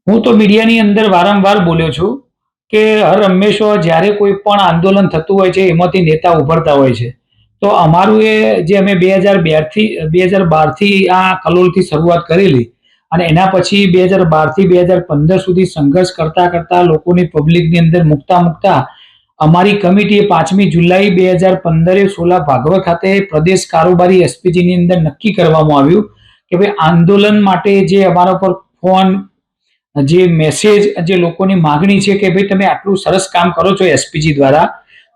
હું તો મીડિયાની અંદર વારંવાર બોલ્યો છું કે હર હંમેશા જ્યારે કોઈ પણ આંદોલન થતું હોય છે એમાંથી નેતા ઉભરતા હોય છે. તો અમારું એ જે અમે 2012થી આ કલોલથી શરૂઆત કરેલી અને એના પછી 2012થી 2015 સુધી સંઘર્ષ કરતા કરતા લોકોની પબ્લિકની અંદર મૂકતા મૂકતા અમારી કમિટીએ 5મી જુલાઈ 2015 સોલા ભાગવત ખાતે પ્રદેશ કારોબારી એસપીજીની અંદર નક્કી કરવામાં આવ્યું કે ભાઈ આંદોલન માટે જે અમારા પર ફોન જે મેસેજ જે લોકોની માગણી છે કે ભાઈ તમે આટલું સરસ કામ કરો છો એસપીજી દ્વારા,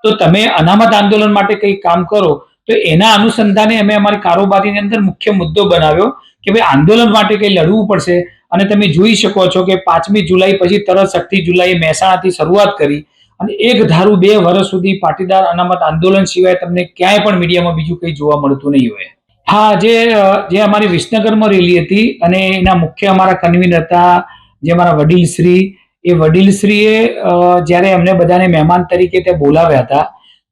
તો તમે અનામત આંદોલન માટે કંઈ કામ કરો. તો એના અનુસંધાને અમે અમારી કારોબારીની અંદર મુખ્ય મુદ્દો બનાવ્યો કે ભાઈ આંદોલન માટે કંઈ લડવું પડશે. અને તમે જોઈ શકો છો કે 5મી જુલાઈ પછી તરત 6મી જુલાઈએ મહેસાણાથી શરૂઆત કરી અને એક ધારું 2 વર્ષ સુધી પાટીદાર અનામત આંદોલન સિવાય તમને ક્યાંય પણ મીડિયામાં બીજું કંઈ જોવા મળતું નહીં હોય. હા, જે અમારી વિસનગરમાં રેલી હતી અને એના મુખ્ય અમારા કન્વીનર હતા જે અમારા વડીલશ્રી, એ વડીલશ્રીએ જ્યારે અમને બધાને મહેમાન તરીકે ત્યાં બોલાવ્યા હતા,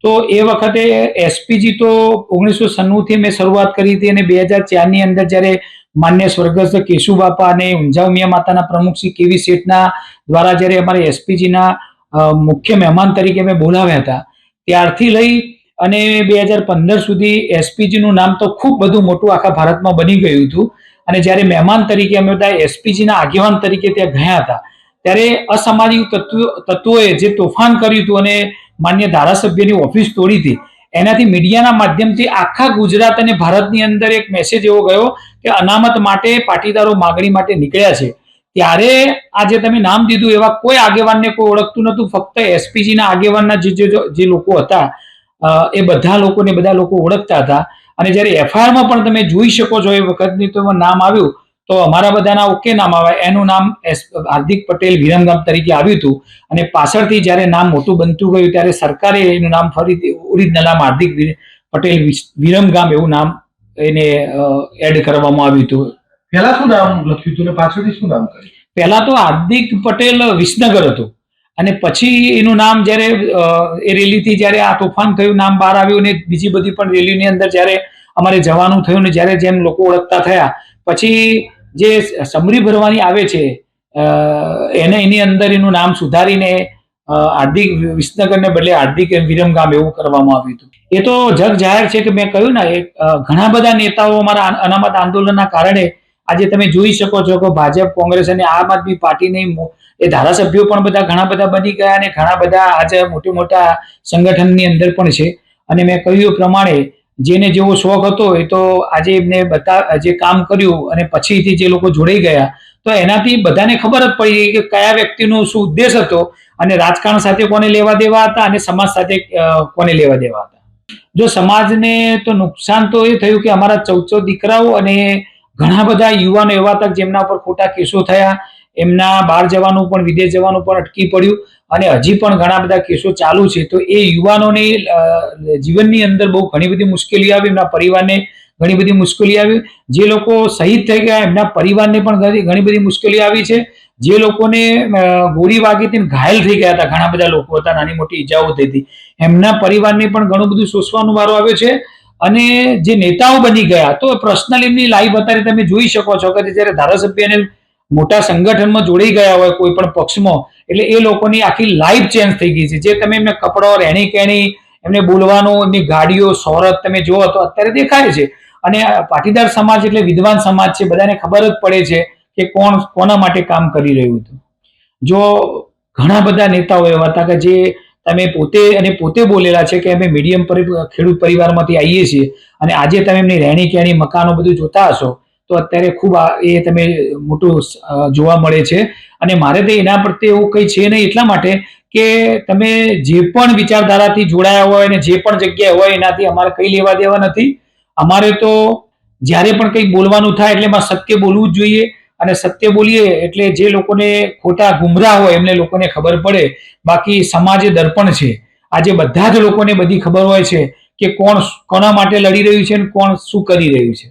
તો એ વખતે એસપીજી તો 1996થી મેં શરૂઆત કરી હતી અને 2004ની અંદર જ્યારે માન્ય સ્વર્ગસ્થ કેશુબાપા અને ઊંઝા ઉમિયા માતાના પ્રમુખ શ્રી કેવી શેઠના દ્વારા જ્યારે અમારે એસપીજીના મુખ્ય મહેમાન તરીકે મેં બોલાવ્યા હતા, ત્યારથી લઈ અને 2015 સુધી એસપીજીનું નામ તો ખૂબ બધું મોટું આખા ભારતમાં બની ગયું હતું. અને જ્યારે મહેમાન તરીકે અમે બધા એસપીજીના આગેવાન તરીકે ત્યાં ગયા હતા, ત્યારે અસામાજિક તત્વોએ જે તોફાન કર્યું હતું અને માન્ય ધારાસભ્યની ઓફિસ તોડી હતી, એનાથી મીડિયાના માધ્યમથી આખા ગુજરાત અને ભારતની અંદર એક મેસેજ એવો ગયો કે અનામત માટે પાટીદારો માગણી માટે નીકળ્યા છે. ત્યારે આ જે તમે નામ દીધું એવા કોઈ આગેવાનને કોઈ ઓળખતું નહોતું, ફક્ત એસપીજીના આગેવાનના જે લોકો હતા એ બધા લોકો ઓળખતા હતા. અને જ્યારે એફઆઈઆરમાં પણ તમે જોઈ શકો છો એ વખતની તો નામ આવ્યું તો અમારા બધાના ઓકે નામ આવે, એનું નામ હાર્દિક પટેલ વિરમગામ તરીકે આવ્યું હતું. અને પાછળથી જ્યારે નામ મોટું બનતું ગયું ત્યારે સરકારે એનું નામ ફરીથી ઓરિજિનલ નામ હાર્દિક પટેલ વિરમગામ એવું નામ એને એડ કરવામાં આવ્યું હતું. પહેલા શું નામ લખ્યું હતું ને પાછળથી શું નામ કર્યું? પહેલા તો હાર્દિક પટેલ વિસનગર હતું અને પછી એનું નામ જ્યારે એ રેલીથી જ્યારે આ તોફાન થયું નામ બહાર આવ્યું ને બીજી બધી પણ રેલીની અંદર જ્યારે અમારે જવાનું થયું ને જ્યારે જેમ લોકો ઓળખતા થયા પછી જે સમરી ભરવાની આવે છે એની અંદર એનું નામ સુધારીને હાર્દિક વિસનગરને બદલે હાર્દિક વિરમગામ એવું કરવામાં આવ્યું હતું. એ તો જગ જાહેર છે કે મેં કહ્યું ને ઘણા બધા નેતાઓ અમારા અનામત આંદોલનના કારણે આજે તમે જોઈ શકો છો કે ભાજપ, કોંગ્રેસ અને આમ આદમી પાર્ટીની એ ધારાસભ્યો પણ બધા ઘણા બધા બની ગયા અને ઘણા બધા આજે મોટા સંગઠનની અંદર પણ છે. અને મેં કહ્યું પ્રમાણે જેને જેવો શોખ હતો એ તો આજે એમને જે કામ કર્યું અને પછીથી જે લોકો જોડાઈ ગયા તો એનાથી બધાને ખબર જ પડી ગઈ કે કયા વ્યક્તિનો શું ઉદ્દેશ હતો અને રાજકારણ સાથે કોને લેવા દેવા હતા અને સમાજ સાથે કોને લેવા દેવા હતા. જો સમાજને તો નુકસાન તો એ થયું કે અમારા 14 દીકરાઓ અને ઘણા બધા યુવાનો એવા હતા જેમના પર ખોટા કેસો થયા, એમના બહાર જવાનું પણ વિદેશ જવાનું પણ અટકી પડ્યું અને હજી પણ ઘણા બધા કેસો ચાલુ છે. તો એ યુવાનોને જીવનની અંદર બહુ ઘણી બધી મુશ્કેલી આવી, એમના પરિવારને ઘણી બધી મુશ્કેલી આવી. જે લોકો શહીદ થઈ ગયા એમના પરિવારને પણ ઘણી બધી મુશ્કેલી આવી છે. જે લોકોને ગોળી વાગી હતી ઘાયલ થઈ ગયા હતા, ઘણા બધા લોકો હતા, નાની મોટી ઈજાઓ થઈ હતી, એમના પરિવારને પણ ઘણું બધું સોચવાનો વારો આવ્યો છે. અને જે નેતાઓ બની ગયા તો પર્સનલી એમની લાઈફ અત્યારે તમે જોઈ શકો છો કે જ્યારે ધારાસભ્યને મોટા સંગઠનમાં જોડાઈ ગયા હોય કોઈ પણ પક્ષમાં એટલે એ લોકોની આખી લાઈફ ચેન્જ થઈ ગઈ છે. જે તમે એમને કપડો, રહેણી કહેણી, એમને બોલવાનું, એમની ગાડીઓ, શોહરત તમે જુઓ તો અત્યારે દેખાય છે. અને પાટીદાર સમાજ એટલે વિદ્વાન સમાજ છે, બધાને ખબર જ પડે છે કે કોણ કોના માટે કામ કરી રહ્યું હતું. જો ઘણા બધા નેતાઓ એવા હતા કે જે તમે પોતે બોલેલા છે કે અમે મીડિયમ ખેડૂત પરિવારમાંથી આવીએ છીએ અને આજે તમે એમની રહેણી કહેણી, મકાનો બધું જોતા હશો તો અત્યારે ખૂબ એ તમે મોટું જોવા મળે છે. અને મારે તો એના પ્રત્યે એવું કંઈ છે નહીં એટલા માટે કે તમે જે પણ વિચારધારાથી જોડાયા હોય અને જે પણ જગ્યાએ હોય એનાથી અમારે કંઈ લેવા દેવા નથી. અમારે તો જ્યારે પણ કંઈક બોલવાનું થાય એટલે એમાં સત્ય બોલવું જ જોઈએ અને સત્ય બોલીએ એટલે જે લોકોને ખોટા ગુમરાહ હોય એમને લોકોને ખબર પડે. બાકી સમાજ એ દર્પણ છે. આજે બધા જ લોકોને બધી ખબર હોય છે કે કોણ કોના માટે લડી રહ્યું છે અને કોણ શું કરી રહ્યું છે.